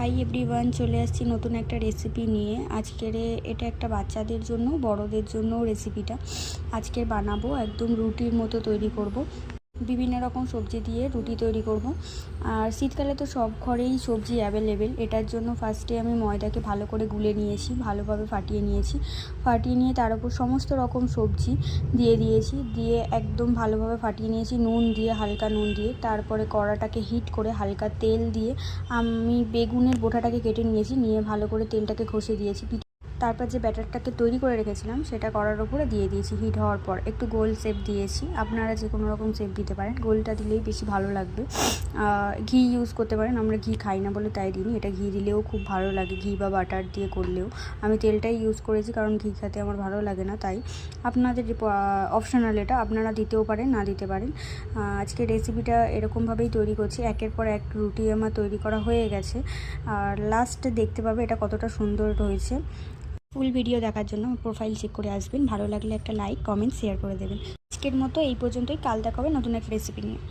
Hi everyone, চলে আসছি নতুন একটা রেসিপি নিয়ে। আজকের এটা একটা বাচ্চাদের জন্য, বড়দের জন্য রেসিপিটা আজকে বানাবো। একদম রুটির মতো তৈরি করব। বিভিন্ন রকম সবজি দিয়ে রুটি তৈরি করব। আর শীতকালে তো সব ঘরেই সবজি অ্যাভেলেবেল। এটার জন্য ফার্স্টে আমি ময়দাকে ভালো করে গুলে নিয়েছি, ভালোভাবে ফাটিয়ে নিয়েছি। ফাটিয়ে নিয়ে তার উপর সমস্ত রকম সবজি দিয়ে দিয়েছি, দিয়ে একদম ভালোভাবে ফাটিয়ে নিয়েছি নুন দিয়ে, হালকা নুন দিয়ে। তারপরে কড়াটাকে হিট করে হালকা তেল দিয়ে আমি বেগুনের বোটাটাকে কেটে নিয়েছি, নিয়ে ভালো করে তেলটাকে ঘষে দিয়েছি। তারপর যে ব্যাটারটাকে তৈরি করে রেখেছিলাম সেটা কড়ার উপরে দিয়ে দিয়েছি। হিট হওয়ার পর একটু গোল শেপ দিয়েছি, আপনারা যে কোনো রকম শেপ দিতে পারেন, গোলটা দিলেই বেশি ভালো লাগবে। ঘি ইউজ করতে পারেন, আমরা ঘি খাই না বলে তাই দিইনি। এটা ঘি দিলেও খুব ভালো লাগে, ঘি বা বাটার দিয়ে করলেও। আমি তেলটাই ইউজ করেছি কারণ ঘি খেতে আমার ভালো লাগে না, তাই আপনাদের অপশনাল, এটা আপনারা দিতেও পারেন, না দিতে পারেন। আজকে রেসিপিটা এরকমভাবেই তৈরি করছি। একের পর এক রুটি আমার তৈরি করা হয়ে গেছে, আর লাস্টে দেখতে পাবে এটা কতটা সুন্দর হয়েছে। ফুল ভিডিও দেখার জন্য প্রোফাইল চেক করে আসবেন। ভালো লাগলে একটা লাইক, কমেন্ট, শেয়ার করে দেবেন। আজকের মতো এই পর্যন্তই। কাল দেখা হবে নতুন একটা রেসিপি নিয়ে।